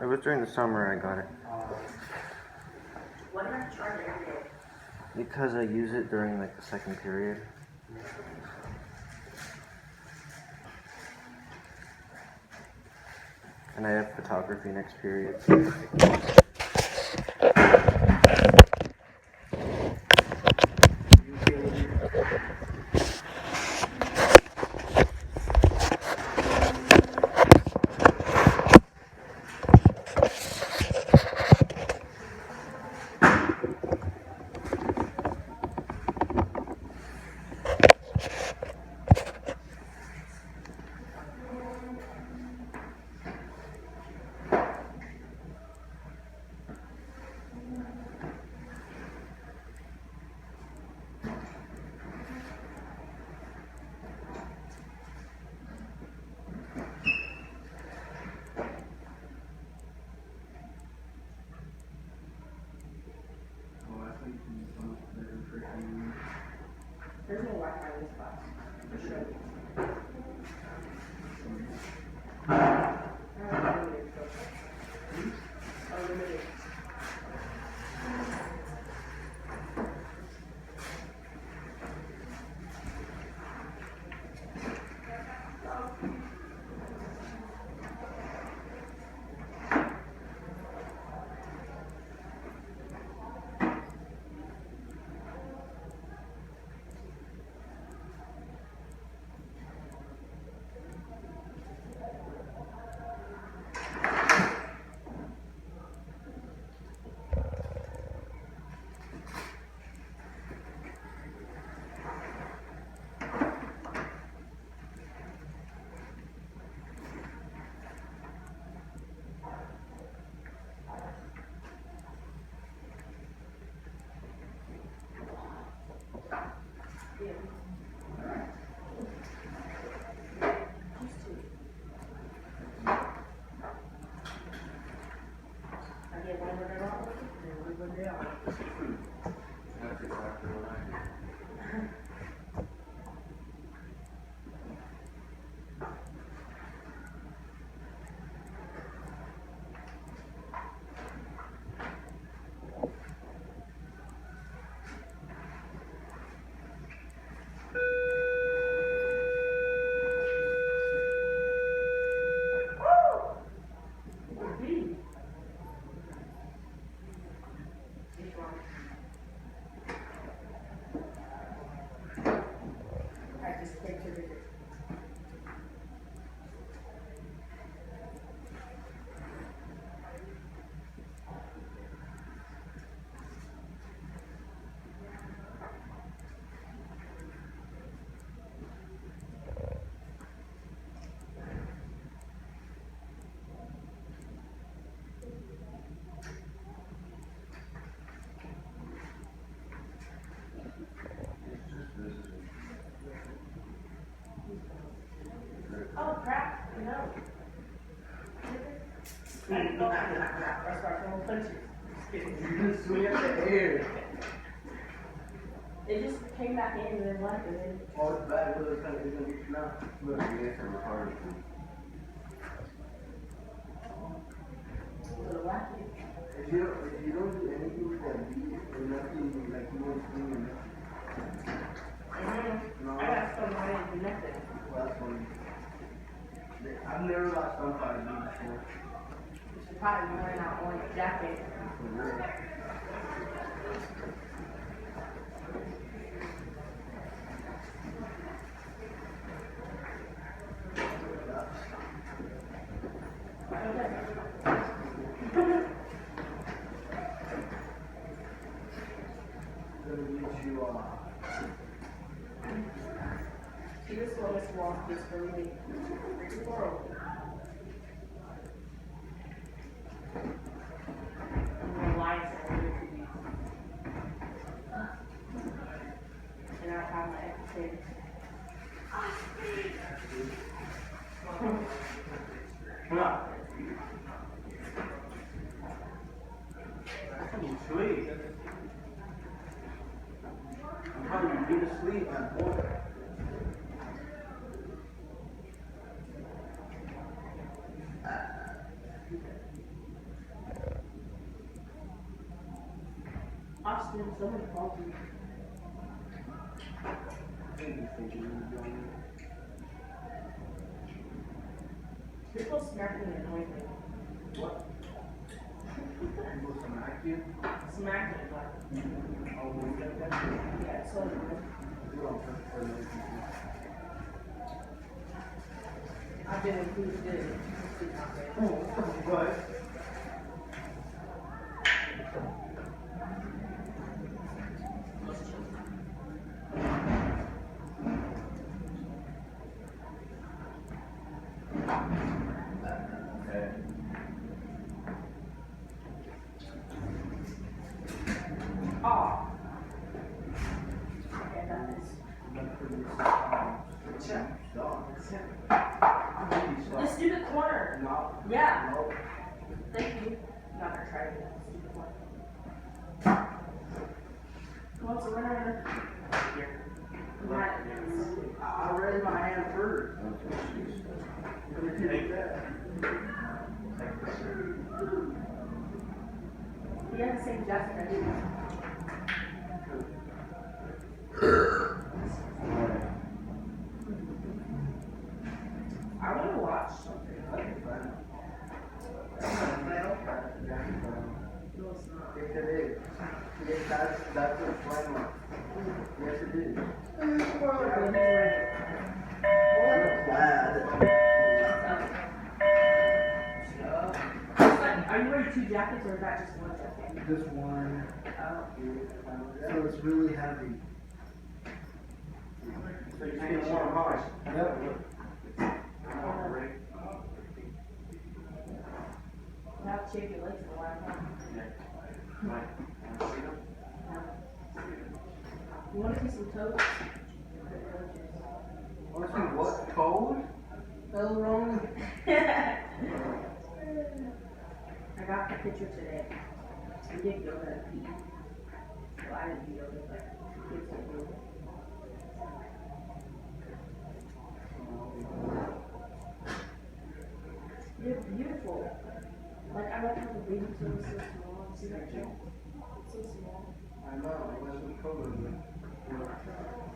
It was during the summer I got it. Why did I charge it every day? Because I use it during like the second period. And I have photography next period. There's no Wi-Fi in this class, for sure. Unlimited. Oh crap, no. That's why I don't punch you. It just came back in and then left and then. Oh, it's bad. Look, it's gonna get you now. Look, it's retarded. If you don't do anything with that beat, or nothing, like you won't swing in it. No. I got some money to connect it. Well, that's funny. I've never lost somebody before. You should probably learn out on your jacket. For real. See the slowest walk is for me. And the lights are really pretty. And I have my everything. Sweet. I'm probably be asleep at boy. Austin, somebody called me. People smack me and annoy me. What? People smack you? Smack me, like, Oh, we got that? yeah, it's so annoying. You're on first for those people. I've been with who's good. What? Oh. Okay, I got this. This stupid corner. No. Yeah. No. Thank you. I'm not gonna try to do that stupid corner. Who wants to run over? Right. I raised my hand first. Let me take that. He has the same jacket I do. I want to watch something. No, it's not. Yes, it is. Yes, that's a final. Yes, it is. Are you wearing two jackets or is that just one jacket? Just one. Oh. So it's really heavy. So you can warm heart. Yep. Now shave your legs for a while. You want to see some toes? Want to see what? Toes? Hell wrong? I got the picture today. We did yoga at PE. Well, I didn't do yoga, but kids did yoga. You're beautiful. Like, I like how the baby toe is so small. See that toe? It's so small. I know. That's what color is.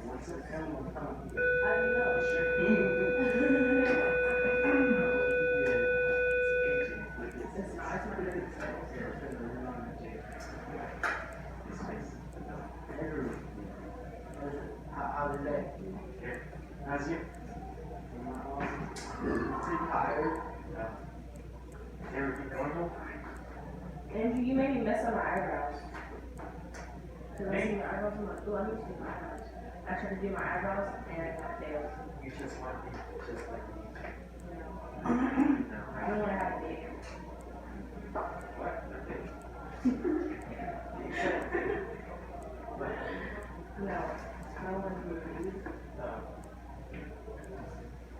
What's it? Animal tongue. I don't know. It's not. It's not good. How's your day? How's you? Pretty tired. Everything normal? Andrew, you made me mess up my eyebrows. Because I see my eyebrows on my. Oh, I need to do my eyebrows. I tried to do my eyebrows and I failed. You just want me, just like me. I don't want to have a date. What? No, I don't want to be rude.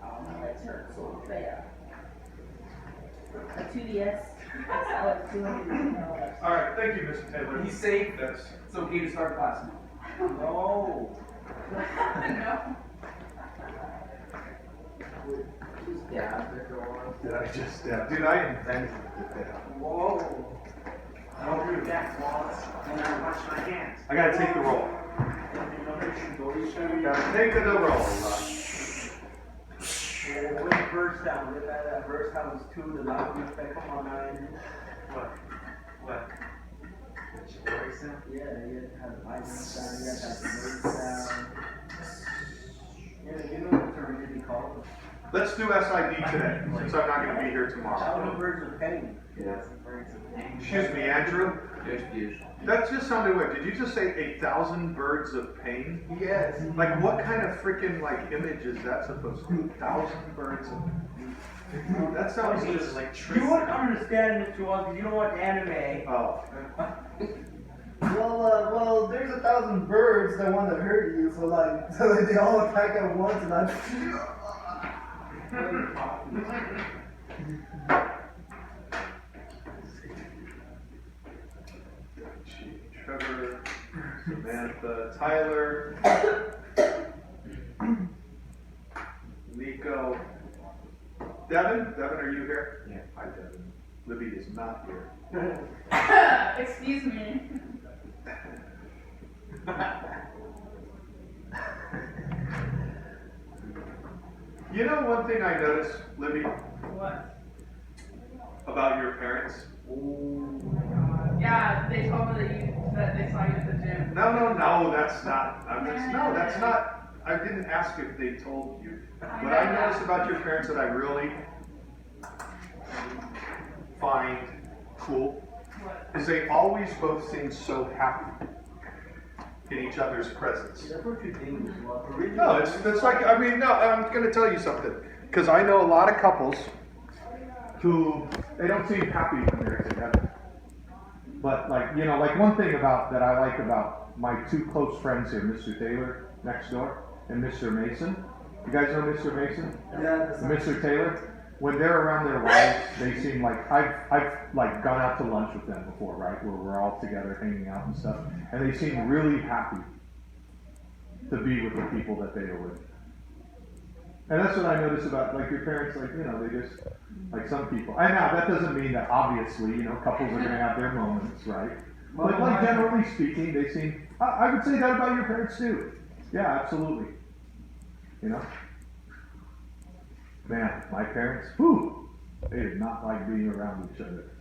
Oh, my legs hurt so bad. A 2DS, I like $200. All right, thank you, Mr. Taylor. He's safe. That's It's okay to start class now. No. No. Yeah, did I just dude, I invented that. whoa. I don't do that, Wallace. And I wash my hands. I gotta take the roll. Gotta take the roll. Which verse down? That verse that was 2, the last one that come on 9. What? What? Which voice sound? Yeah, you had the Bible sound, you had the bird sound. Yeah, you know what they're really called? Let's do SID today, since I'm not gonna be here tomorrow. Thousand birds of pain. Yes. Excuse me, Andrew. Yes, yes. That just sounded weird. Did you just say 1,000 birds of pain? Yes. Like, what kind of freaking like image is that supposed to be? 1,000 birds of that sounds just like You wouldn't understand it, Joel, because you don't watch anime. oh. Well, there's 1,000 birds that want to hurt you, so they all attack at once, and Trevor, Samantha, Tyler, Nico, Devin, are you here? Yeah. Hi, Devin. Libby is not here. Excuse me. one thing I noticed, Libby, What? about your parents? Yeah, they told me that they saw you at the gym. No, that's not, that's not, I didn't ask if they told you. What I noticed about your parents that I really find cool What? is they always both seem so happy in each other's presence. That's what you think is what originally. No, it's like, I mean, no, I'm gonna tell you something, because I know a lot of couples who, they don't seem happy when they're together. But like, you know, like one thing that I like about my two close friends here, Mr. Taylor next door and Mr. Mason. You guys know Mr. Mason? Yeah, that's And Mr. Taylor? When they're around their wives, they seem like, I've like gone out to lunch with them before, right? Where we're all together hanging out and stuff. And they seem really happy to be with the people that they are with. And that's what I notice about like your parents, like, you know, they just, like some people. And now that doesn't mean that obviously, you know, couples are gonna have their moments, right? But like generally speaking, they seem, I would say that about your parents too. Yeah, absolutely. You know? Man, my parents, whew, they did not like being around each other.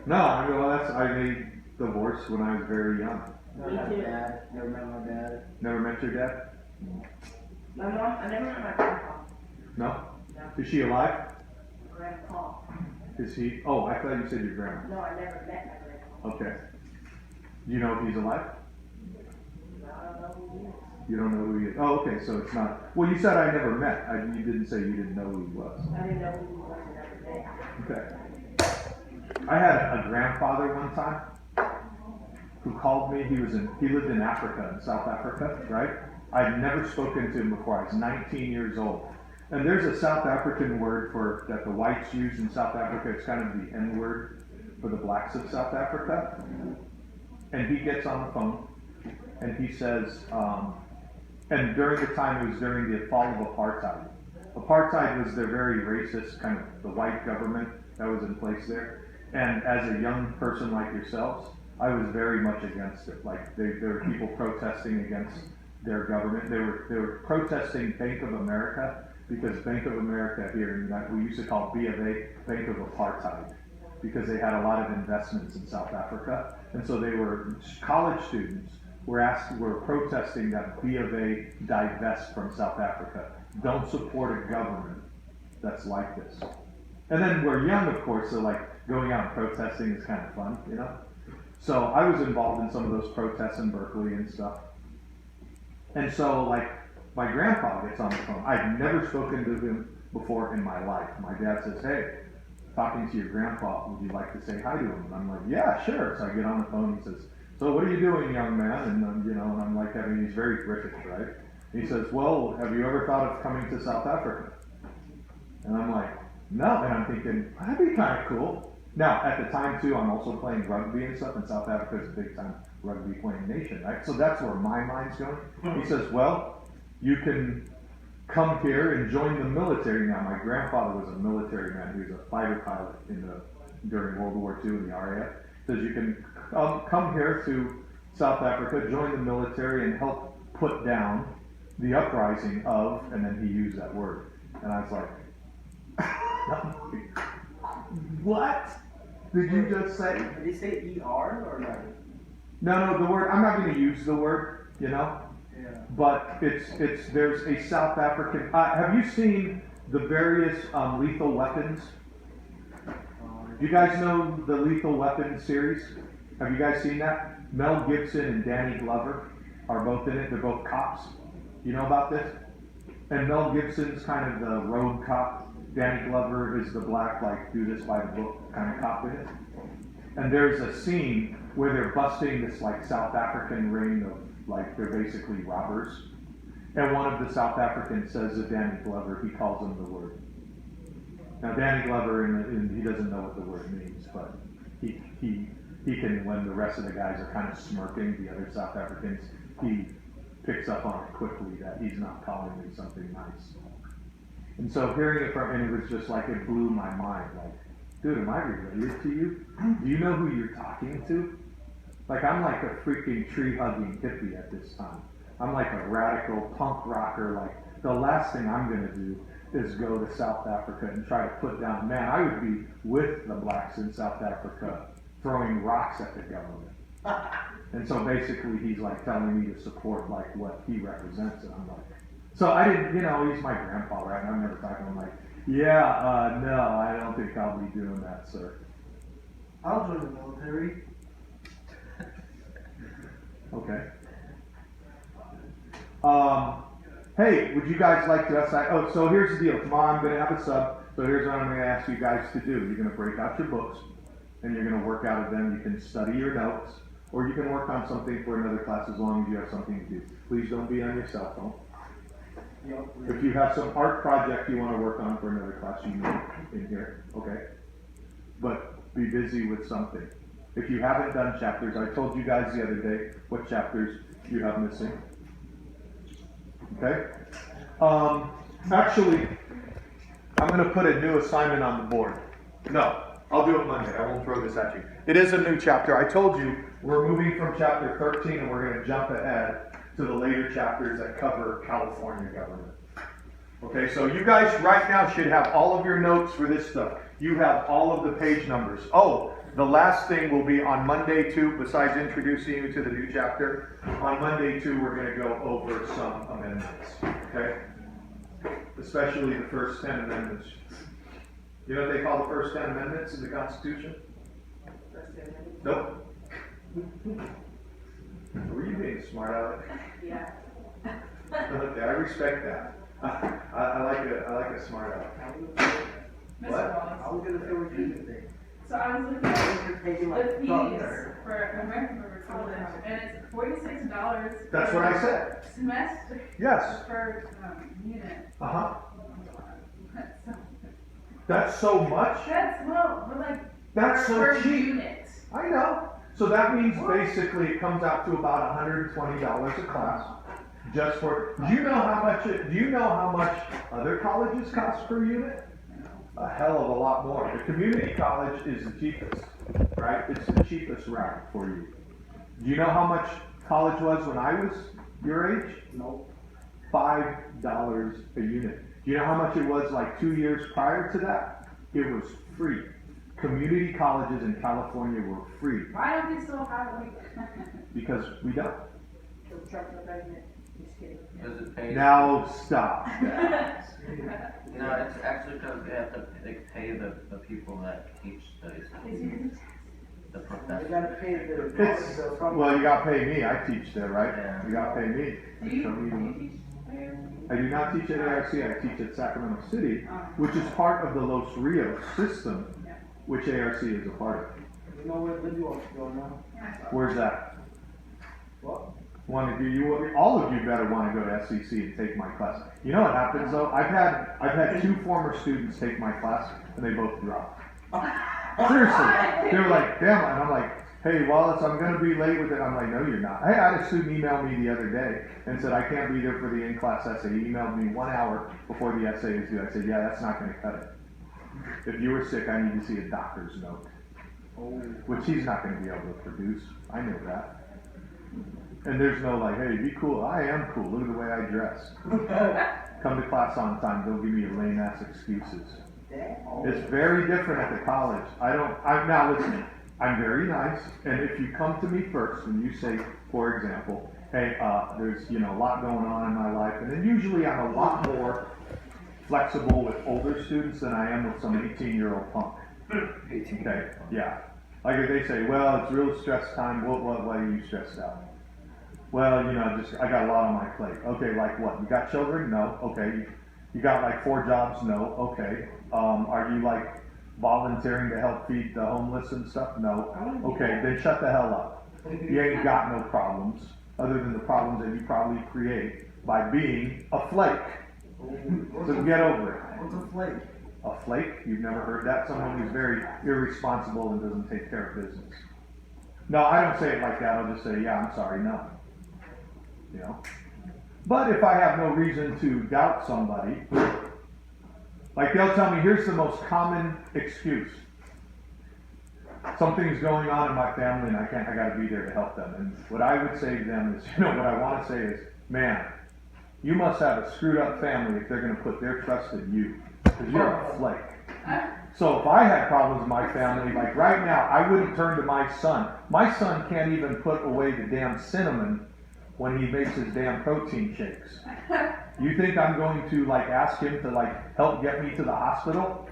No, I mean, well, I divorced when I was very young. Never met my dad. Never met my dad. Never met your dad? My mom, I never met my grandpa. No? Is she alive? Grandpa. Is he? Oh, I thought you said your grandma. No, I never met my grandpa. Okay. Do you know if he's alive? No, I don't know who he is. You don't know who he is? Oh, okay, so it's not. Well, you said I never met. You didn't say you didn't know who he was. I didn't know who he was and never met. Okay. I had a grandfather one time who called me. He lived in Africa, in South Africa, right? I'd never spoken to him before. I was 19 years old. And there's a South African word that the whites use in South Africa. It's kind of the N word for the blacks of South Africa. And he gets on the phone and he says, and during the time, it was during the fall of apartheid. Apartheid was the very racist kind of the white government that was in place there. And as a young person like yourselves, I was very much against it. Like there were people protesting against their government. They were protesting Bank of America because Bank of America here, we used to call B of A, Bank of Apartheid, because they had a lot of investments in South Africa. And so they were, college students were protesting that B of A divest from South Africa. Don't support a government that's like this. And then we're young, of course, so like going out and protesting is kind of fun, you know? So I was involved in some of those protests in Berkeley and stuff. And so like my grandpa gets on the phone. I've never spoken to him before in my life. My dad says, hey, talking to your grandpa, would you like to say hi to him? And I'm like, yeah, sure. So I get on the phone, he says, so what are you doing, young man? And you know, and I'm like he's very British, right? And he says, well, have you ever thought of coming to South Africa? And I'm like, no. And I'm thinking, that'd be kind of cool. Now, at the time too, I'm also playing rugby and stuff, and South Africa is a big time rugby playing nation, right? So that's where my mind's going. He says, well, you can come here and join the military. Now, my grandfather was a military man. He was a fighter pilot during World War II in the RAF. He says, you can come here to South Africa, join the military, and help put down the uprising of, and then he used that word. And I was like, what did you just say? Did he say ER or like? No, the word, I'm not going to use the word, you know, Yeah. but there's a South African, have you seen the various Lethal Weapons? Do you guys know the Lethal Weapons series? Have you guys seen that? Mel Gibson and Danny Glover are both in it. They're both cops. You know about this? And Mel Gibson's kind of the road cop. Danny Glover is the black, like, do this by the book kind of cop in it. And there's a scene where they're busting this, like, South African ring of, like, they're basically robbers. And one of the South Africans says to Danny Glover, he calls him the word. Now, Danny Glover, he doesn't know what the word means, but he can, when the rest of the guys are kind of smirking, the other South Africans, he picks up on it quickly that he's not calling me something nice. And so hearing it from him, it was just like, it blew my mind. Like, dude, am I related to you? Do you know who you're talking to? Like, I'm like a freaking tree-hugging hippie at this time. I'm like a radical punk rocker. Like, the last thing I'm going to do is go to South Africa and try to put down, man, I would be with the blacks in South Africa throwing rocks at the government. And so basically he's like telling me to support like what he represents, and I'm like, so I didn't, you know, he's my grandpa, right? And I'm never talking, I'm like, yeah, no, I don't think I'll be doing that, sir. I'll join the military. Okay. Hey, would you guys like to, oh, so here's the deal. Tomorrow I'm going to have a sub, so here's what I'm going to ask you guys to do. You're going to break out your books, and you're going to work out of them. You can study your notes, or you can work on something for another class as long as you have something to do. Please don't be on your cell phone. If you have some art project you want to work on for another class, you know in here, okay? But be busy with something. If you haven't done chapters, I told you guys the other day what chapters you have missing. Okay? Actually, I'm going to put a new assignment on the board. No, I'll do it Monday. I won't throw this at you. It is a new chapter. I told you we're moving from chapter 13 and we're going to jump ahead to the later chapters that cover California government. Okay, so you guys right now should have all of your notes for this stuff. You have all of the page numbers. Oh, the last thing will be on Monday too, besides introducing you to the new chapter. On Monday too, we're going to go over some amendments. Okay? Especially the first 10 amendments. You know what they call the first 10 amendments in the Constitution? Nope. Were you being smart out? Yeah. Okay, I respect that. I like a smart aleck. Mr. What? Wallace. I was gonna say what you think. So I was looking I at was just taking the my fees thought there. for American River College, and it's $46. That's what I said. Semester. Yes. Per unit. Uh-huh. So- That's so much? That's, well, we're like. That's so per cheap. unit. I know. So that means basically it comes out to about $120 a class. Just for, do you know how much other colleges cost per unit? A hell of a lot more. The community college is the cheapest, right? It's the cheapest route for you. Do you know how much college was when I was your age? Nope. $5 a unit. Do you know how much it was like 2 years prior to that? It was free. Community colleges in California were free Why don't we still have like? because we don't. Does it pay? Now stop. No, it's actually because they pay the people that teach studies. The You professors. gotta pay the It's, courses though from. well, you gotta pay me. I teach there, right? Yeah. You gotta pay me. Do you Show me the- teach? I do not teach at ARC. I teach at Sacramento City, which is part of the Los Rios system, which ARC is a part of. You know where Lindy wants to go now? Where's that? What? All of you better want to go to SEC and take my class. You know what happens though? I've had 2 former students take my class and they both dropped. Seriously, they were like, damn, and I'm like, hey Wallace, I'm gonna be late with it. I'm like, no, you're not. Hey, I had a student email me the other day and said I can't be there for the in-class essay. He emailed me 1 hour before the essay is due. I said, yeah, that's not gonna cut it. If you were sick, I need to see a doctor's note, which he's not gonna be able to produce. I know that. And there's no like, hey, be cool. I am cool. Look at the way I dress. Come to class on time. Don't give me your lame ass excuses. It's very different at the college. Now listen, I'm very nice, and if you come to me first and you say, for example, hey, there's, a lot going on in my life, and then usually I'm a lot more flexible with older students than I am with some 18-year-old punk. Okay, yeah. Like if they say, well, it's real stress time, why are you stressed out? Well, I got a lot on my plate. Okay, like what? You got children? No. Okay. You got like 4 jobs? No. Okay. Are you like volunteering to help feed the homeless and stuff? No. Okay, then shut the hell up. You ain't got no problems other than the problems that you probably create by being a flake. So get over it. What's a flake? A flake? You've never heard that? Someone who's very irresponsible and doesn't take care of business. No, I don't say it like that. I'll just say, yeah, I'm sorry, no. But if I have no reason to doubt somebody, like they'll tell me, here's the most common excuse. Something's going on in my family and I gotta be there to help them. And what I would say to them is, what I want to say is, man, You must have a screwed up family if they're gonna put their trust in you, because you're a flake. So if I had problems in my family, like right now, I wouldn't turn to my son. My son can't even put away the damn cinnamon when he makes his damn protein shakes. You think I'm going to like ask him to like help get me to the hospital?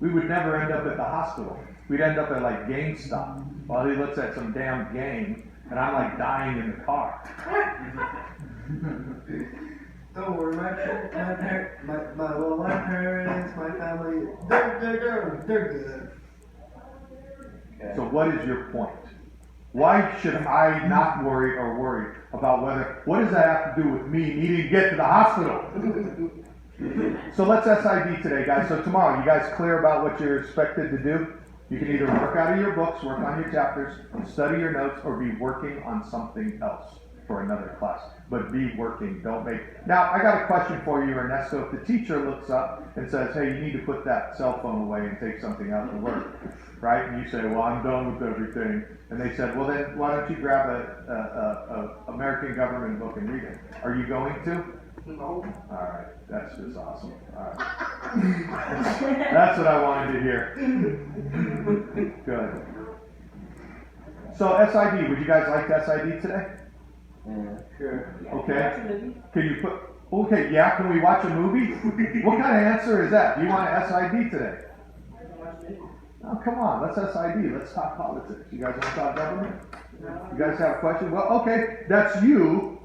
We would never end up at the hospital. We'd end up at like GameStop while he looks at some damn game and I'm like dying in the car. Don't worry, my parents, my family, they're good. Okay. So what is your point? Why should I not worry or worry about whether, what does that have to do with me needing to get to the hospital? So let's SID today, guys. So tomorrow, you guys clear about what you're expected to do? You can either work out of your books, work on your chapters, study your notes, or be working on something else for another class. But be working, don't make. Now, I got a question for you, Ernesto. If the teacher looks up and says, hey, you need to put that cell phone away and take something out to work, right? And you say, well, I'm done with everything. And they said, well, then why don't you grab a American government book and read it? Are you going to? No. All right, that's just awesome. All right. That's what I wanted to hear. Good. So SID, would you guys like to SID today? Yeah. Sure. Okay. Can you put, okay, yeah, can we watch a movie? What kind of answer is that? Do you want to SID today? Oh, come on, let's SID. Let's talk politics. You guys want to talk government? You guys have a question? Well, okay, that's you.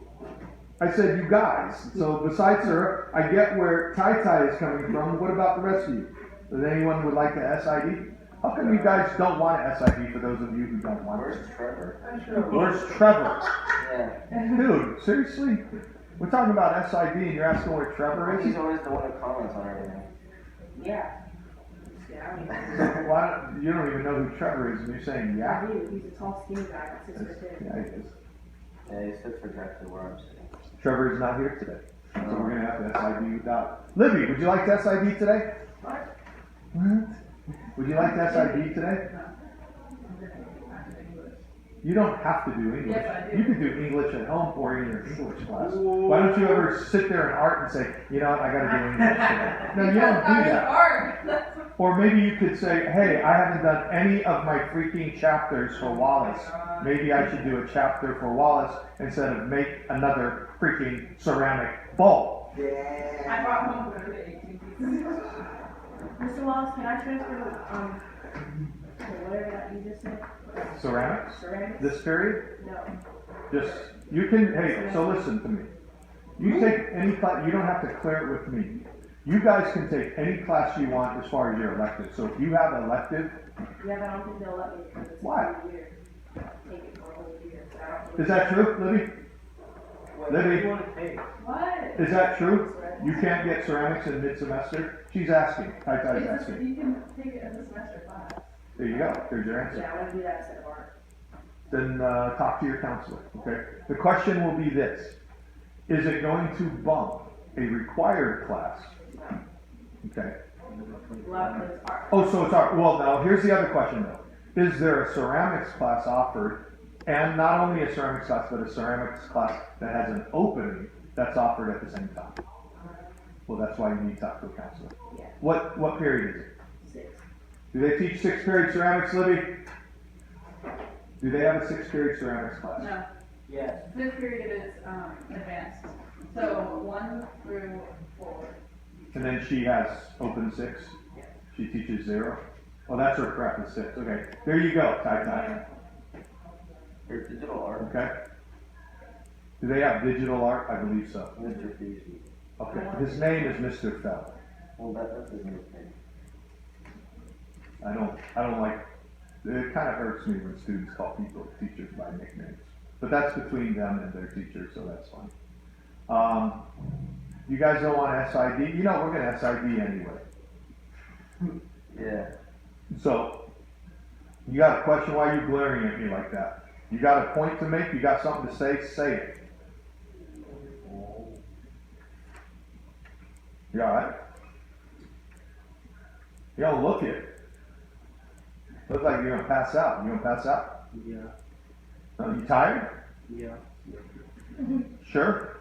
I said you guys. So besides her, I get where Tai is coming from. What about the rest of you? Does anyone would like to SID? How come you guys don't want to SID for those of you who don't want Where's to? Trevor? Where's Trevor? Yeah. Dude, seriously? We're talking about SID and you're asking where Trevor is? He's always the one who comments on everything. Yeah. Yeah, I mean, Why don't, you don't even know who Trevor is and you're saying yeah? I do. He's a tall, skinny guy that sits right there. Yeah, he is. Yeah, he sits exactly where I'm sitting. Trevor is not here today. So we're going to have to SID without. Libby, would you like to SID today? What? What? Would you like to SID today? You don't have to do English. Yes, I do. You can do English at home or in your English class. Why don't you ever sit there in art and say, you know what, I got to do English today. No, you don't do that. Or maybe you could say, hey, I haven't done any of my freaking chapters for Wallace. Maybe I should do a chapter for Wallace instead of make another freaking ceramic bowl. Yeah. I brought home for the 18 pieces. Mr. Wallace, can I transfer to whatever that you just said? Ceramics? Ceramics? This period? No. Just, you can, hey, so listen to me. You take any class, you don't have to clear it with me. You guys can take any class you want as far as your elective. So if you have elective, Yeah, but I don't think they'll let me because it's Why? a whole year. Take it for a whole year. So I don't is that true, Libby? Libby, What? is that true? You can't get ceramics in mid-semester? She's asking. Tai's asking. You can take it as a semester class. There you go. There's your answer. Yeah, I want to do that instead of art. Then talk to your counselor, okay? The question will be this. Is it going to bump a required class? Okay. A lot of things art. Oh, so it's art. Well, now, here's the other question, though. Is there a ceramics class offered, and not only a ceramics class, but a ceramics class that has an opening that's offered at the same time? Well, that's why you need to talk to a counselor. Yeah. What period is it? 6. Do they teach 6th-period ceramics, Libby? Do they have a 6th-period ceramics class? No, Yes. this period is advanced. So 1 through 4. And then she has open 6? She teaches 0? Oh, that's her prep is 6. Okay. There you go, Tai. There's digital art. Okay. Do they have digital art? I believe so. Mr. Feasy. Okay. His name is Mr. Fell. Well, that's his nickname. I don't like, it kind of hurts me when students call people teachers by nicknames. But that's between them and their teachers, so that's fine. You guys don't want to SID? You know, we're going to SID anyway. Yeah. So, you got a question? Why are you glaring at me like that? You got a point to make? You got something to say it. You alright? You don't look it. Looks like you're gonna pass out. You gonna pass out? Yeah. No, you tired? Yeah. Sure?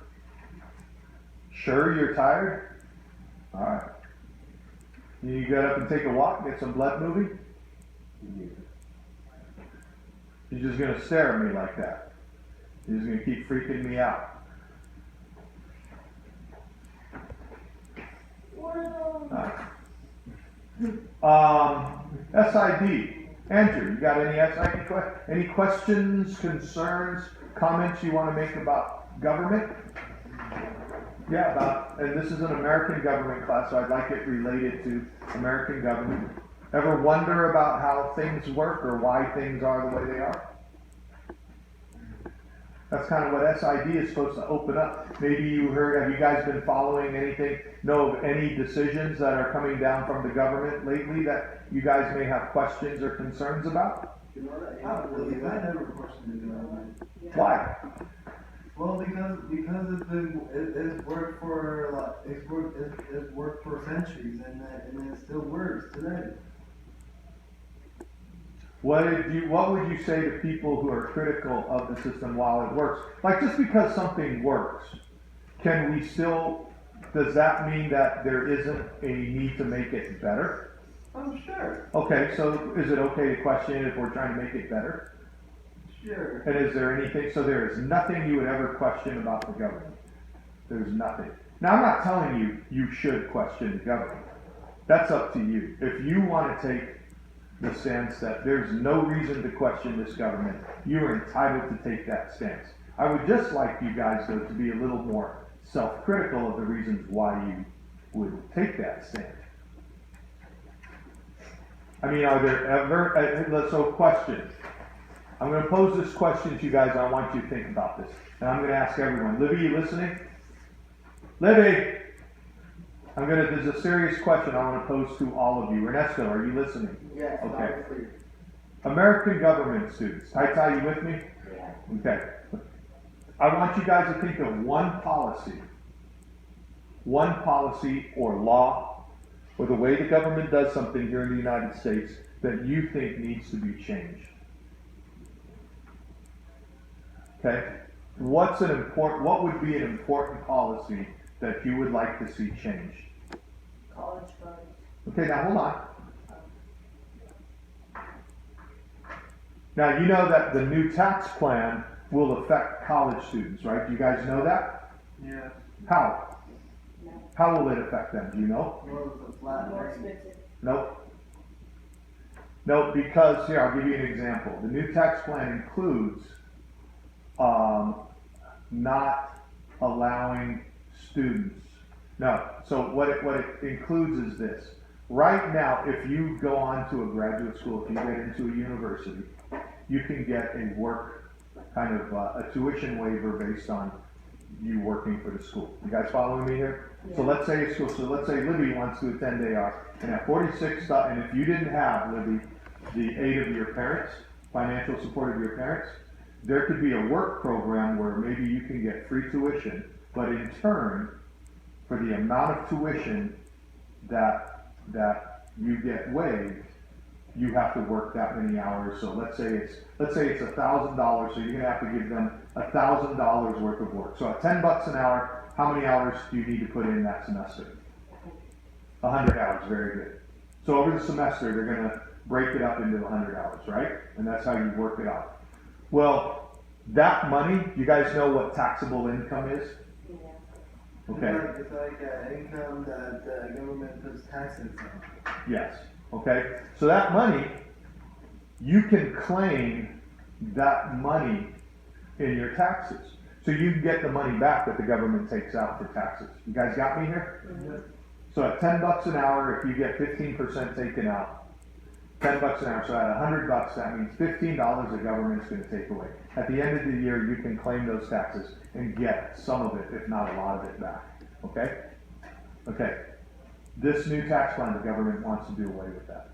Sure you're tired? Alright. You get up and take a walk, get some blood moving? You're just gonna stare at me like that. You're just gonna keep freaking me out. SID. Andrew, you got any SID any questions, concerns, comments you want to make about government? Yeah, and this is an American government class, so I'd like it related to American government. Ever wonder about how things work or why things are the way they are? That's kind of what SID is supposed to open up. Maybe you heard, have you guys been following anything, know of any decisions that are coming down from the government lately that you guys may have questions or concerns about? I don't believe I never questioned the government. Why? Well, because it's worked for it's worked for centuries, and it still works today. What would you say to people who are critical of the system while it works? Like, just because something works, does that mean that there isn't a need to make it better? Oh, sure. Okay, so is it okay to question it if we're trying to make it better? Sure. And is there anything, so there is nothing you would ever question about the government? There's nothing. Now, I'm not telling you you should question the government. That's up to you. If you want to take the stance that there's no reason to question this government, you are entitled to take that stance. I would just like you guys, though, to be a little more self-critical of the reasons why you would take that stance. I mean, are there ever, so questions. I'm going to pose this question to you guys, and I want you to think about this. And I'm going to ask everyone. Libby, you listening? Libby! There's a serious question I want to pose to all of you. Ernesto, are you listening? Yes, Okay. American government students. Taita, you with me? Yeah. Okay. I want you guys to think of one policy or law, or the way the government does something here in the United States that you think needs to be changed. Okay? What would be an important policy that you would like to see changed? College funds. Okay, now hold on. Now, you know that the new tax plan will affect college students, right? Do you guys know that? Yeah. How? How will it affect them? Do you know? Well, it's a flat More rate. expensive. Nope. Nope, because, here, I'll give you an example. The new tax plan includes not allowing students. No, so what it includes is this. Right now, if you go on to a graduate school, if you get into a university, you can get a a tuition waiver based on you working for the school. You guys following me here? Yeah. So let's say Libby wants to attend AR, and at 46, and if you didn't have, Libby, the aid of your parents, financial support of your parents, there could be a work program where maybe you can get free tuition, but in turn, for the amount of tuition that you get waived, you have to work that many hours. So let's say it's $1,000, so you're gonna have to give them $1,000 worth of work. So at $10 an hour, how many hours do you need to put in that semester? 100 hours, very good. So over the semester, they're gonna break it up into 100 hours, right? And that's how you work it out. Well, that money, you guys know what taxable income is? Yeah. Okay. It's like income that the government puts taxes on. Yes, okay? So that money, you can claim that money in your taxes. So you can get the money back that the government takes out for taxes. You guys got me here? Mm-hmm. So at $10 an hour, if you get 15% taken out, $10 an hour, so at $100, that means $15 the government's gonna take away. At the end of the year, you can claim those taxes and get some of it, if not a lot of it back, okay? Okay, this new tax plan, the government wants to do away with that.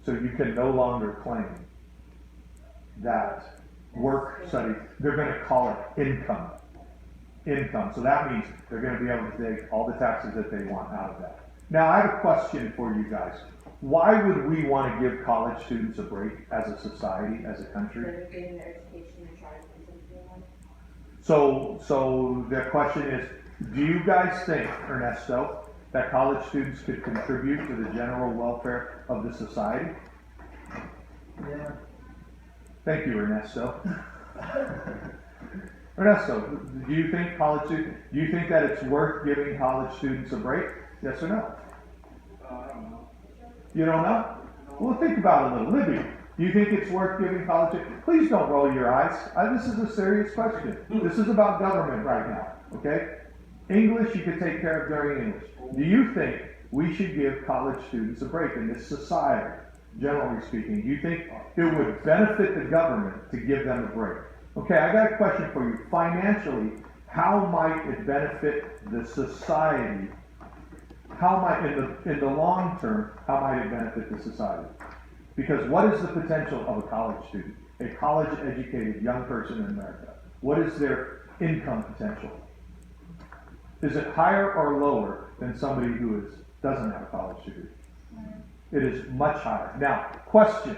So you can no longer claim that work study, they're gonna call it income. Income, so that means they're gonna be able to take all the taxes that they want out of that. Now, I have a question for you guys. Why would we want to give college students a break as a society, as a country? They're getting their education and trying to do something like So the question is, Do you guys think, Ernesto, that college students could contribute to the general welfare of the society? Yeah. Thank you, Ernesto. Ernesto, do you think do you think that it's worth giving college students a break? Yes or no? I don't know. You don't know? Well, think about it a little. Libby, do you think it's worth giving college? Please don't roll your eyes. This is a serious question. This is about government right now, okay? English you can take care of during English. Do you think we should give college students a break in this society, generally speaking? Do you think it would benefit the government to give them a break? Okay, I got a question for you. Financially, how might it benefit the society? How might, in the long term, how might it benefit the society? Because what is the potential of a college student, a college-educated young person in America? What is their income potential? Is it higher or lower than somebody who doesn't have a college degree? It is much higher. Now, question.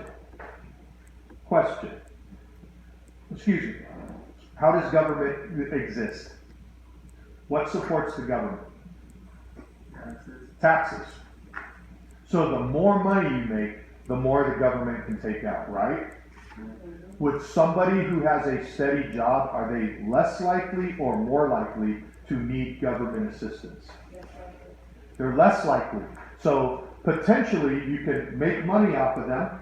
Excuse me. How does government exist? What supports the government? Taxes. So the more money you make, the more the government can take out, right? With somebody who has a steady job, are they less likely or more likely to need government assistance? They're less likely. So potentially you can make money off of them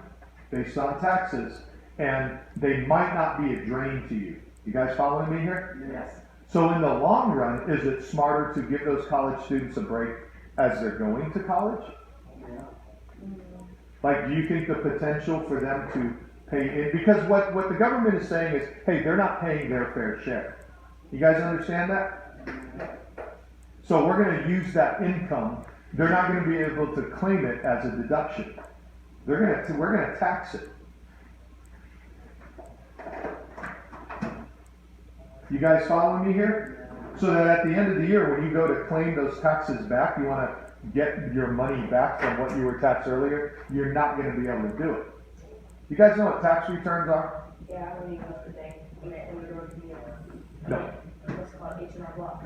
based on taxes, and they might not be a drain to you. You guys following me here? Yes. So in the long run, is it smarter to give those college students a break as they're going to college? Yeah. Like, do you think the potential for them to pay in, because what the government is saying is, hey, they're not paying their fair share. You guys understand that? So we're going to use that income. They're not going to be able to claim it as a deduction. We're going to tax it. You guys following me here? So that at the end of the year, when you go to claim those taxes back, you want to get your money back from what you were taxed earlier, you're not going to be able to do it. You guys know what tax returns are? Yeah, when you go to the bank, and we go to the, No. what's it called, H&R Block.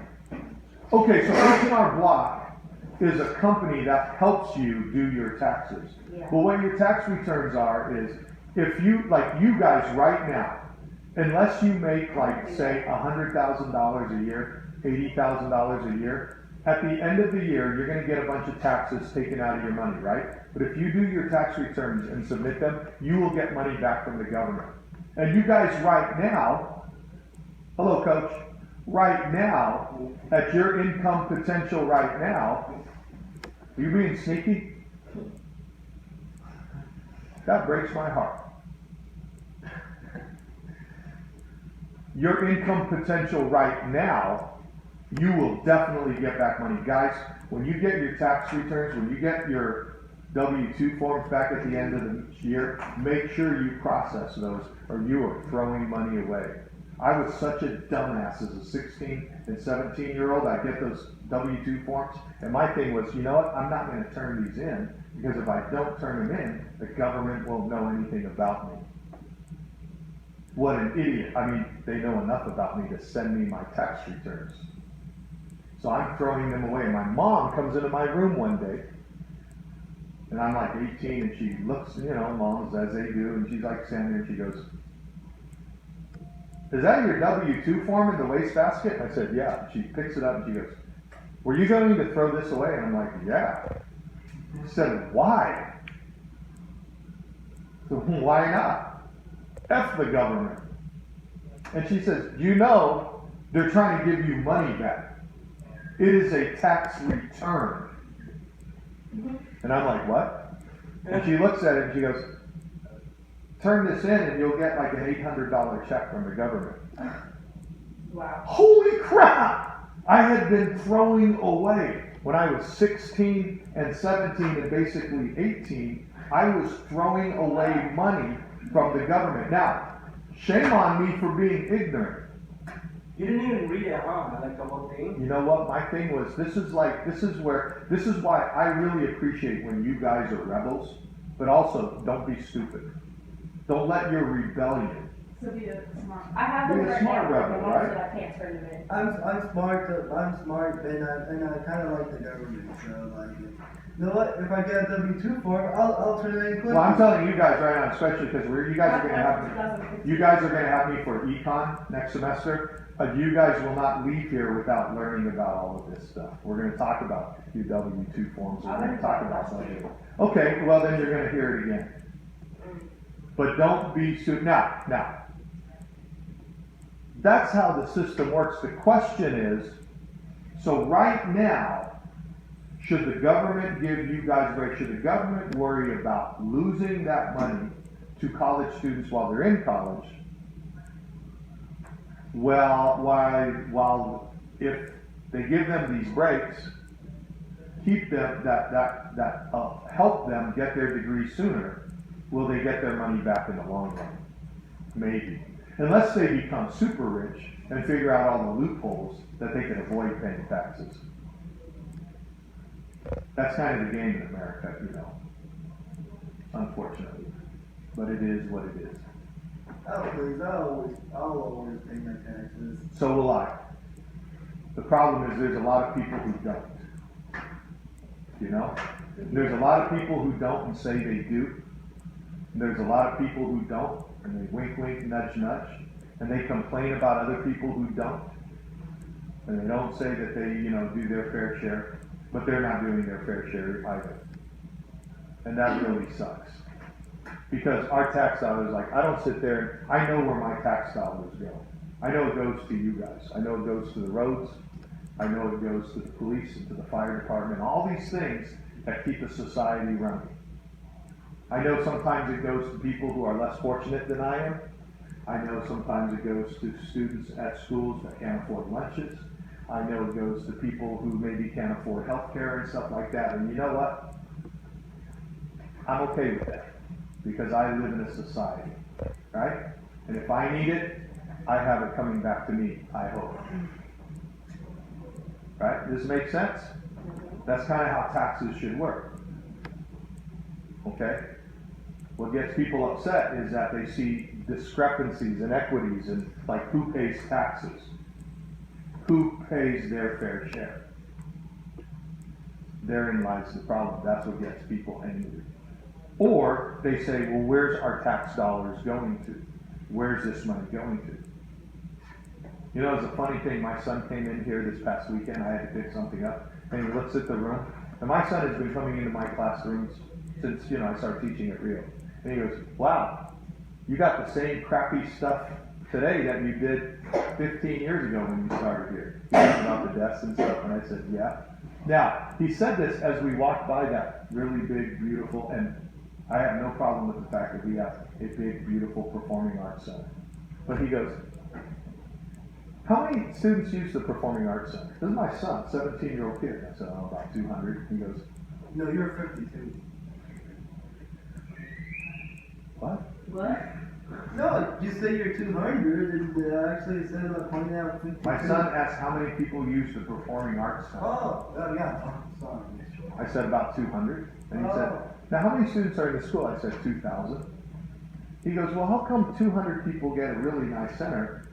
Okay, so H&R Block is a company that helps you do your taxes. Yeah. But what your tax returns are is, if you, like you guys right now, unless you make like, say, $100,000 a year, $80,000 a year, at the end of the year, you're going to get a bunch of taxes taken out of your money, right? But if you do your tax returns and submit them, you will get money back from the government. And you guys right now, hello coach, right now, at your income potential right now, are you being sneaky? That breaks my heart. Your income potential right now, you will definitely get back money. Guys, when you get your tax returns, when you get your W-2 forms back at the end of the year, make sure you process those or you are throwing money away. I was such a dumbass as a 16 and 17-year-old. I get those W-2 forms, and my thing was, you know what, I'm not going to turn these in, because if I don't turn them in, the government won't know anything about me. What an idiot. I mean, they know enough about me to send me my tax returns. So I'm throwing them away. My mom comes into my room one day, and I'm like 18, and she looks, you know, moms as they do, and she's like standing there, and she goes, "Is that your W-2 form in the wastebasket?" I said, "Yeah." She picks it up, and she goes, "Were you going to throw this away?" And I'm like, "Yeah." She said, "Why?" So, "Why not? F the government." And she says, "You know, they're trying to give you money back. It is a tax return." And I'm like, "What?" And she looks at it and she goes, "Turn this in and you'll get like an $800 check from the government." Wow. Holy crap! I had been throwing away. When I was 16 and 17 and basically 18, I was throwing away money from the government. Now, shame on me for being ignorant. You didn't even read it, huh? Like the whole thing? You know what? My thing was, this is why I really appreciate when you guys are rebels, but also don't be stupid. Don't let your rebellion So be a smart. I have Be them a right smart now, but rebel, my mom right? said I can't turn them in. I'm smart, and I kind of like the government, so like, you know what? If I get a W-2 form, I'll turn it in quickly. Well, I'm telling you guys right now, especially because you guys are gonna have me, you guys are gonna have me for econ next semester. You guys will not leave here without learning about all of this stuff. We're gonna talk about your W-2 forms, we're gonna talk about budget. Okay, well then you're gonna hear it again. But don't be now, that's how the system works. The question is, so right now, should the government give you guys a break? Should the government worry about losing that money to college students while they're in college? Well, while if they give them these breaks, keep them, help them get their degree sooner, will they get their money back in the long run? Maybe. Unless they become super rich and figure out all the loopholes that they can avoid paying taxes. That's kind of the game in America, you know, unfortunately. But it is what it is. Oh, please, I'll always pay my taxes. So will I. The problem is there's a lot of people who don't. You know? There's a lot of people who don't and say they do. And there's a lot of people who don't, and they wink, wink, nudge, nudge. And they complain about other people who don't. And they don't say that they, you know, do their fair share, but they're not doing their fair share either. And that really sucks. Because our tax dollars, like, I don't sit there, I know where my tax dollars go. I know it goes to you guys. I know it goes to the roads. I know it goes to the police and to the fire department, all these things that keep a society running. I know sometimes it goes to people who are less fortunate than I am. I know sometimes it goes to students at schools that can't afford lunches. I know it goes to people who maybe can't afford health care and stuff like that. And you know what? I'm okay with that because I live in a society, right? And if I need it, I have it coming back to me, I hope. Right? Does this make sense? That's kind of how taxes should work. Okay? What gets people upset is that they see discrepancies, inequities, and like who pays taxes? Who pays their fair share? Therein lies the problem. That's what gets people angry. Or they say, well, where's our tax dollars going to? Where's this money going to? You know, it's a funny thing. My son came in here this past weekend. I had to pick something up. And he looks at the room. And my son has been coming into my classrooms since, you know, I started teaching at Rio. And he goes, wow, you got the same crappy stuff today that you did 15 years ago when you started here. You talked about the desks and stuff. And I said, yeah. Now, he said this as we walked by that really big, beautiful, and I have no problem with the fact that we have a big, beautiful performing arts center. But he goes, how many students use the performing arts center? This is my son, 17-year-old kid. I said, oh, about 200. He goes, No, you're 52. what? What? No, you say you're 200, and actually it says about pointing out 52. My son asked how many people use the performing arts center. Oh, yeah, oh, sorry. I said about 200. And he said, now how many students are in the school? I said 2,000. He goes, well, how come 200 people get a really nice center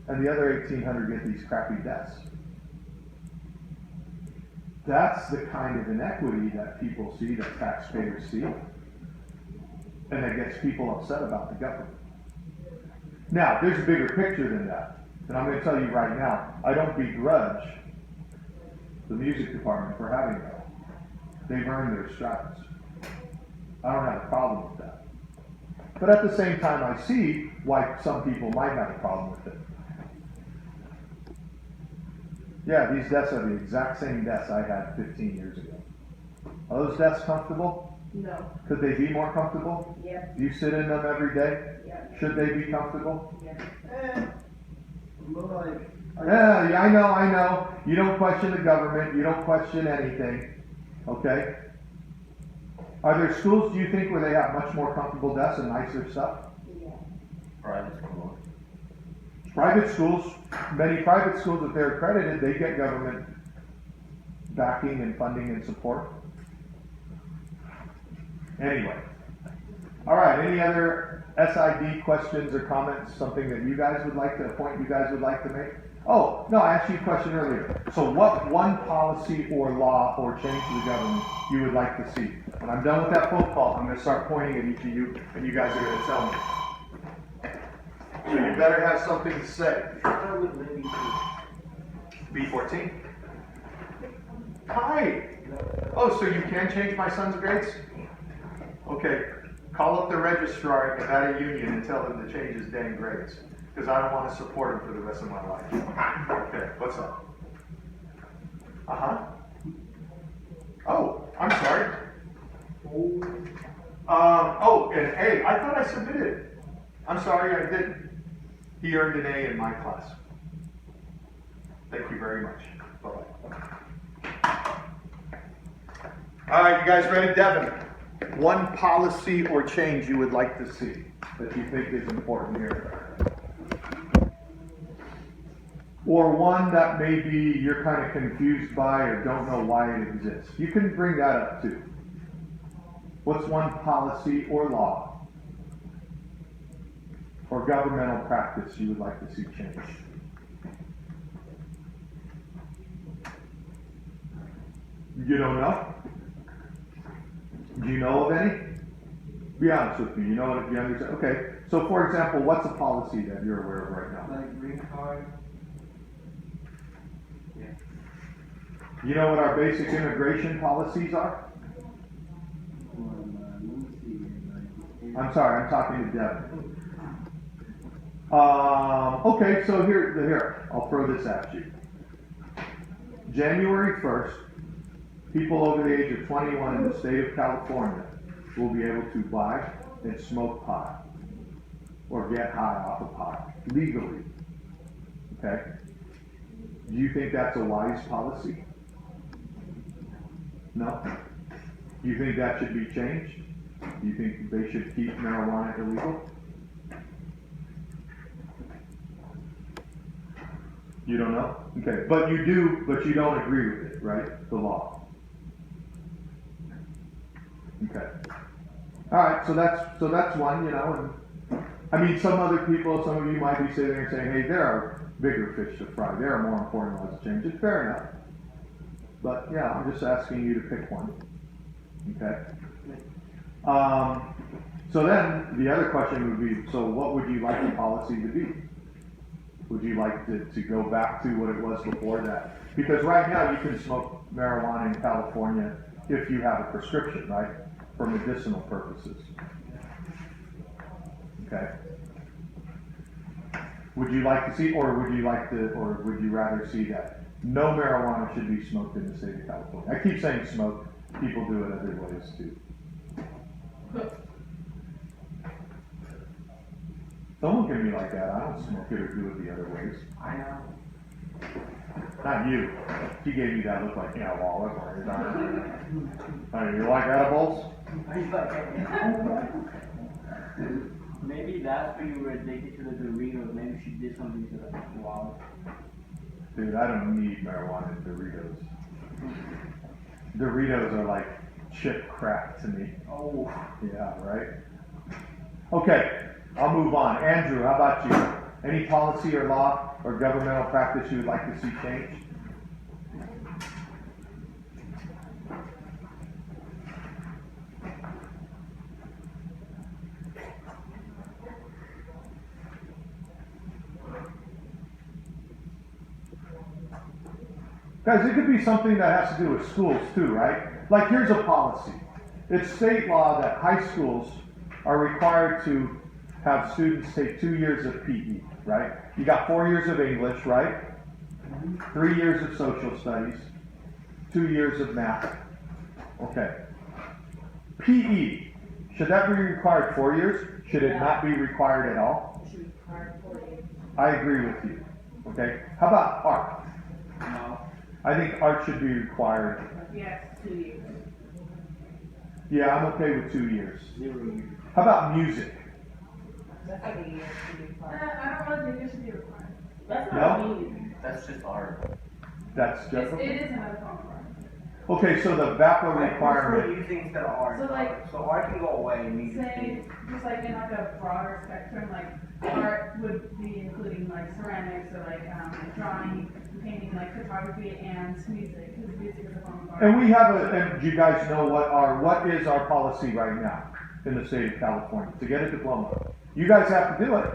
and the other 1,800 get these crappy desks? That's the kind of inequity that people see, that taxpayers see, and that gets people upset about the government. Now, there's a bigger picture than that. And I'm going to tell you right now, I don't begrudge the music department for having that. They've earned their stripes. I don't have a problem with that. But at the same time, I see why some people might have a problem with it. Yeah, these desks are the exact same desks I had 15 years ago. Are those desks comfortable? No. Could they be more comfortable? Yep. Do you sit in them every day? Yep. Should they be comfortable? Yep. But like, Yeah, I know. You don't question the government. You don't question anything. Okay? Are there schools, do you think, where they have much more comfortable desks and nicer stuff? Yeah. Private school. Private schools, many private schools, if they're accredited, they get government backing and funding and support. Anyway, All right, any other SID questions or comments, something that you guys would like to, a point you guys would like to make? Oh, no, I asked you a question earlier. So what one policy or law or change to the government you would like to see? When I'm done with that phone call, I'm gonna start pointing at each of you, and you guys are gonna tell me. So you better have something to say. Start with Libby B14? Hi. Oh, so you can change my son's grades? Okay, call up the registrar at Nevada Union and tell them to change his dang grades, because I don't want to support him for the rest of my life. Okay, what's up? Uh-huh. Oh, I'm sorry. Oh, an A. I thought I submitted. I'm sorry, I didn't. He earned an A in my class. Thank you very much. Bye-bye. All right, you guys ready? Devin, one policy or change you would like to see that you think is important here? Or one that maybe you're kind of confused by or don't know why it exists. You can bring that up too. What's one policy or law or governmental practice you would like to see changed? You don't know? Do you know of any? Be honest with me. You know what? You understand? Okay. So, for example, what's a policy that you're aware of right now? Like green card. You know what our basic immigration policies are? I'm sorry, I'm talking to Devin. Okay, so here, I'll throw this at you. January 1st, people over the age of 21 in the state of California will be able to buy and smoke pot or get high off of pot legally. Okay? Do you think that's a wise policy? No? Do you think that should be changed? Do you think they should keep marijuana illegal? You don't know? Okay, but you don't agree with it, right? The law. Okay. All right, so that's one, you know, and I mean, some of you might be sitting there and saying, hey, there are bigger fish to fry. There are more important laws to change. It's fair enough. But yeah, I'm just asking you to pick one. Okay. So then the other question would be, so what would you like the policy to be? Would you like to go back to what it was before that? Because right now you can smoke marijuana in California if you have a prescription, right? For medicinal purposes. Okay. Would you like to see, or would you rather see that no marijuana should be smoked in the state of California? I keep saying smoke, people do it other ways too. Don't look at me like that. I don't smoke it or do it the other ways. I know. Not you. She gave me that look like, yeah, well, that's what it is. You like edibles? Maybe that's when you were addicted to the Doritos. Maybe she did something to the wallet. Dude, I don't need marijuana in Doritos. Doritos are like chip crack to me. Oh. Yeah, right? Okay, I'll move on. Andrew, how about you? Any policy or law or governmental practice you would like to see changed? Guys, it could be something that has to do with schools too, right? Like here's a policy. It's state law that high schools are required to have students take 2 years of PE, right? You got 4 years of English, right? 3 years of social studies, 2 years of math. Okay. PE, should that be required 4 years? Should it not be required at all? It should be required 4 years. I agree with you. Okay. How about art? No. I think art should be required. Yes, 2 years. Yeah, I'm okay with 2 years. 0 years. How about music? That's like a year should be required. I don't really think it should be required. That's No? not me. That's just art. That's just It is another form of art. Okay, so the VAPA I prefer requirement, using the art. So, like, so art can go away Say, immediately. just like in like a broader spectrum, like art would be including like ceramics or like drawing, painting, like photography and music, because music is a form of art. and we have and do you guys know what is our policy right now in the state of California to get a diploma? You guys have to do it.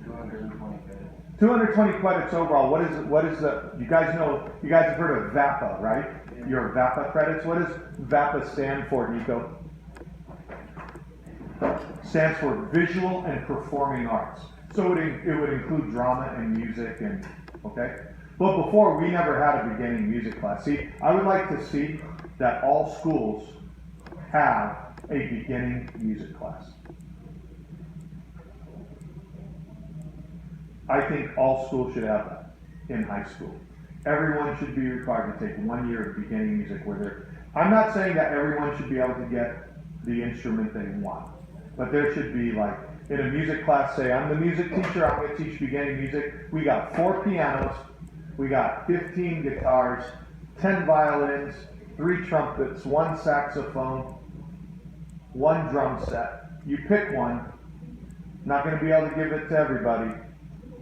220 credits. 220 credits overall. What is the, you guys have heard of VAPA, right? Your VAPA credits. What does VAPA stand for, Nico? Stands for Visual and Performing Arts. So it would include drama and music and, okay? But before, we never had a beginning music class. See, I would like to see that all schools have a beginning music class. I think all schools should have that in high school. Everyone should be required to take 1 year of beginning music where I'm not saying that everyone should be able to get the instrument they want, but there should be like, in a music class, say, I'm the music teacher, I'm gonna teach beginning music. We got 4 pianos, we got 15 guitars, 10 violins, 3 trumpets, 1 saxophone, 1 drum set. You pick one. Not gonna be able to give it to everybody.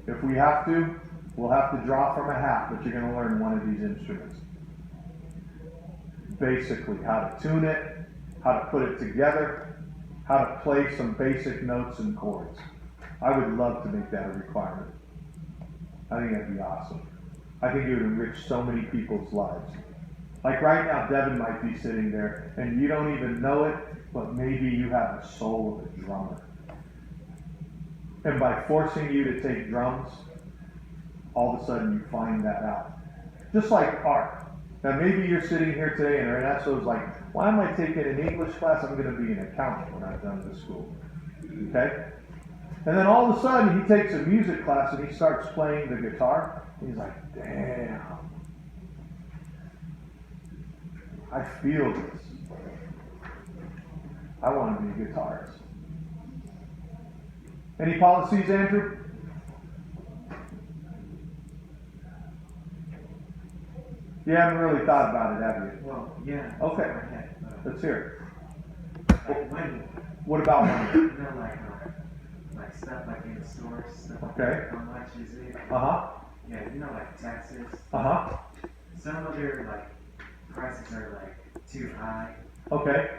If we have to, we'll have to draw from a hat, but you're going to learn one of these instruments. Basically, how to tune it, how to put it together, how to play some basic notes and chords. I would love to make that a requirement. I think that'd be awesome. I think it would enrich so many people's lives. Like right now, Devin might be sitting there, and you don't even know it, but maybe you have the soul of a drummer. And by forcing you to take drums, all of a sudden you find that out. Just like art. Now maybe you're sitting here today and Ernesto's like, why am I taking an English class? I'm going to be an accountant when I'm done with school. Okay? And then all of a sudden he takes a music class and he starts playing the guitar. And he's like, damn. I feel this. I want to be a guitarist. Any policies, Andrew? You haven't really thought about it, have you? Well, yeah. Okay. I had, Let's hear like money, it. What about money? you know, like stuff like in the stores, stuff like Okay. how much is it? Uh-huh. Yeah, you know, like taxes. Uh-huh. Some of their like prices are like too high. Okay.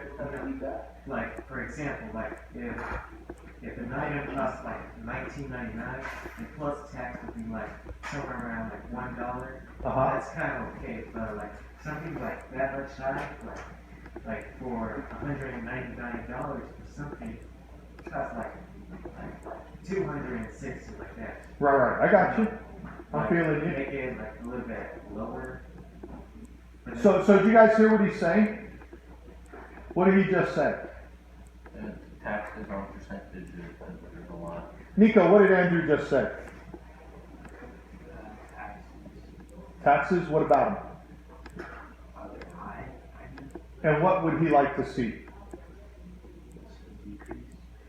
Like for example, like if an item costs like $19.99 and plus tax would be like somewhere around like $1, Uh-huh. that's kind of okay. But like something like that much high, like for $199 for something costs like 260 like that. Right. I got you. I'm Like, feeling you. Make it like a little bit lower. But then- So did you guys hear what he's saying? What did he just say? Taxes on percentages, there's a lot. Nico, what did Andrew just say? Taxes, what about them? And what would he like to see?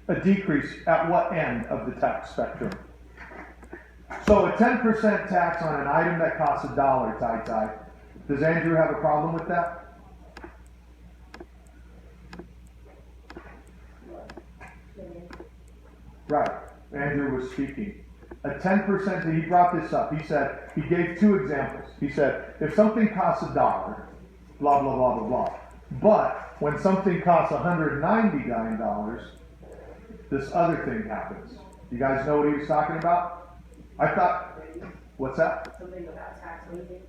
A decrease at what end of the tax spectrum? So a 10% tax on an item that costs $1, Tai. Does Andrew have a problem with that? Right. Andrew was speaking. A 10%, he brought this up. He said, he gave 2 examples. He said, if something costs $1, blah, blah, blah, blah, blah. But when something costs $199, this other thing happens. You guys know what he was talking about? I thought, what's that? Something about tax raising.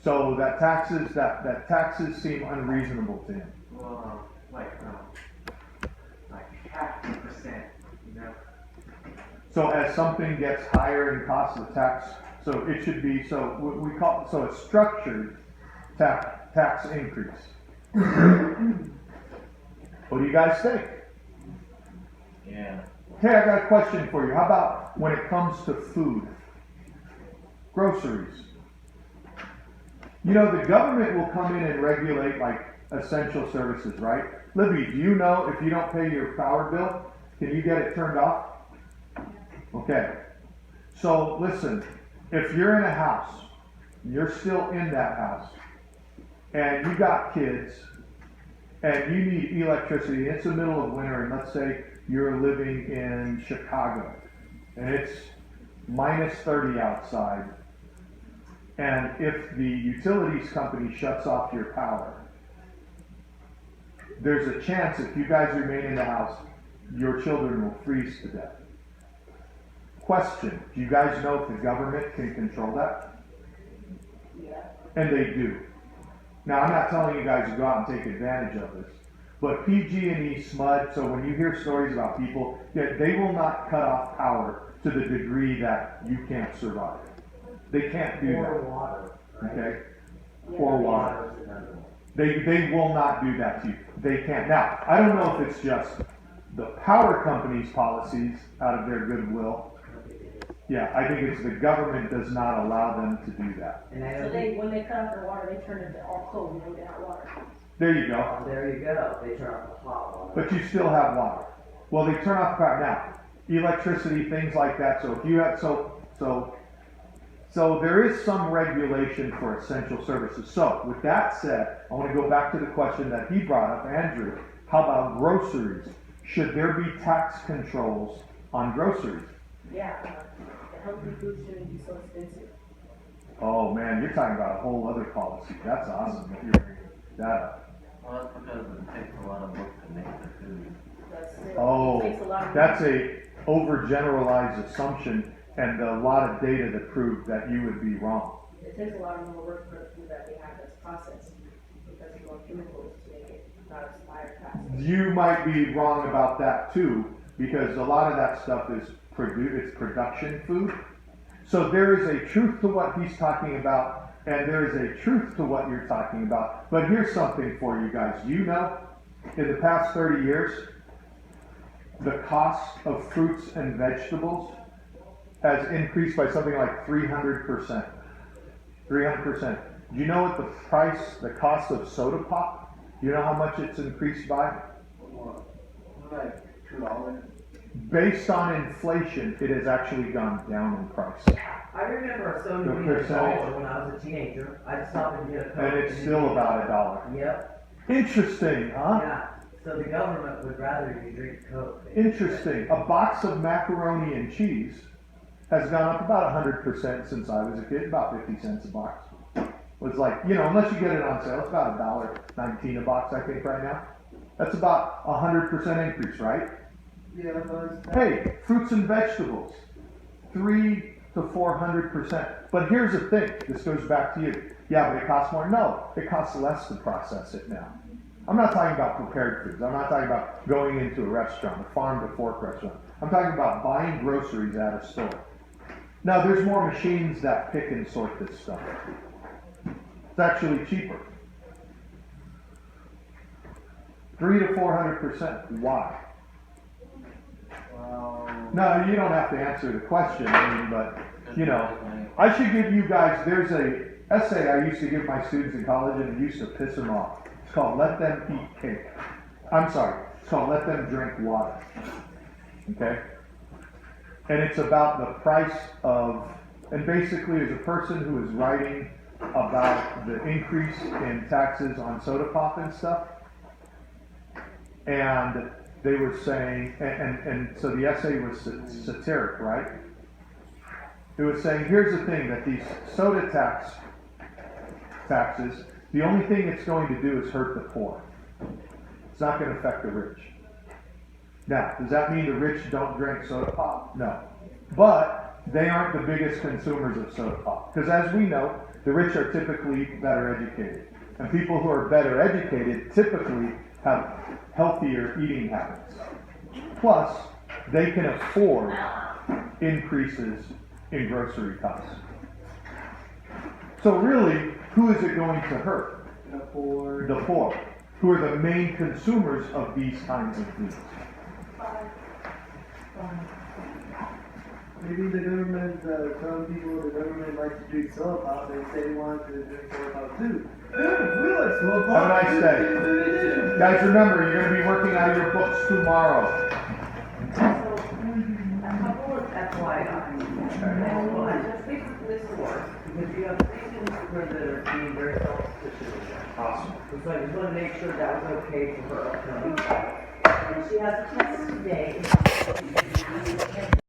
So that taxes seem unreasonable to him. Well, like half a percent, you know. So as something gets higher in cost of tax, so it should be, so we call, so it's structured tax increase. What do you guys think? Yeah. Hey, I got a question for you. How about when it comes to food? Groceries. You know, the government will come in and regulate like essential services, right? Libby, do you know if you don't pay your power bill, can you get it turned off? Okay. So listen, if you're in a house, you're still in that house, and you got kids, and you need electricity, it's the middle of winter, and let's say you're living in Chicago, and it's minus 30 outside, and if the utilities company shuts off your power, there's a chance if you guys remain in the house, your children will freeze to death. Question, do you guys know if the government can control that? Yeah. And they do. Now, I'm not telling you guys to go out and take advantage of this, but PG&E, SMUD, so when you hear stories about people, they will not cut off power to the degree that you can't survive. They can't do Or that, water, right? okay? Or water. Water's another one. They will not do that to you. They can't. Now, I don't know if it's just the power company's policies out of their goodwill. Yeah, I think it's the government does not allow them to do that. And I So don't they, think, when they cut off the water, they turn it to all cold, and they get hot water. There you go. oh, there you go, they turn off the hot water. But you still have water. Well, they turn off the power now. Electricity, things like that. So if you have so there is some regulation for essential services. So with that said, I want to go back to the question that he brought up, Andrew. How about groceries? Should there be tax controls on groceries? Yeah, the healthy food shouldn't be so expensive. Oh man, you're talking about a whole other policy. That's awesome that you're bringing that up. Well, that's because it takes a lot of work to make the food. But still, Oh, it takes a lot of. that's a overgeneralized assumption and a lot of data that prove that you would be wrong. It takes a lot more work for the food that they have that's processed, because it's more chemicals to make it not expire fast. You might be wrong about that too, because a lot of that stuff is it's production food. So there is a truth to what he's talking about, and there is a truth to what you're talking about. But here's something for you guys. You know, in the past 30 years, the cost of fruits and vegetables has increased by something like 300%. 300%. Do you know what the cost of soda pop? Do you know how much it's increased by? Like $2. Based on inflation, it has actually gone down in price. I remember a soda The being percentage. $1 when I was a teenager, I'd stop and get a Coke. And it's still about $1. Yep, Interesting, huh? yeah, so the government would rather you drink Coke. Interesting. A box of macaroni and cheese has gone up about 100% since I was a kid, about 50 cents a box. It's like, unless you get it on sale, it's about $1.19 a box, I think, right now. That's about 100% increase, right? Yeah, but Hey, fruits and vegetables, 300 to 400%. But here's the thing, this goes back to you. Yeah, but it costs more. No, it costs less to process it now. I'm not talking about prepared foods. I'm not talking about going into a restaurant, a farm to fork restaurant. I'm talking about buying groceries at a store. Now, there's more machines that pick and sort this stuff. It's actually cheaper. 300 to 400%. Why? No, you don't have to answer the question, but, I should give you guys, there's a essay I used to give my students in college, and it used to piss them off. It's called Let Them Eat Cake. I'm sorry, it's called Let Them Drink Water. Okay? And it's about the price of, and basically as a person who is writing about the increase in taxes on soda pop and stuff, and they were saying, and so the essay was satiric, right? It was saying, here's the thing, that these soda taxes, the only thing it's going to do is hurt the poor. It's not going to affect the rich. Now, does that mean the rich don't drink soda pop? No. But they aren't the biggest consumers of soda pop. Because as we know, the rich are typically better educated. And people who are better educated typically have healthier eating habits. Plus, they can afford increases in grocery costs. So really, who is it going to hurt? the poor. The poor, who are the main consumers of these kinds of foods. Maybe the government, some people, the government likes to drink soda pop, and they want to drink soda pop too. Yeah, we like soda pop. Have a nice day. Guys, remember, you're going to be working out of your books tomorrow. So, a couple of FYI. Well, I just think this works, because you have 3 students her that are being very self-sufficient. Awesome. So I just wanna make sure that was okay for her upcoming. And she has a test today.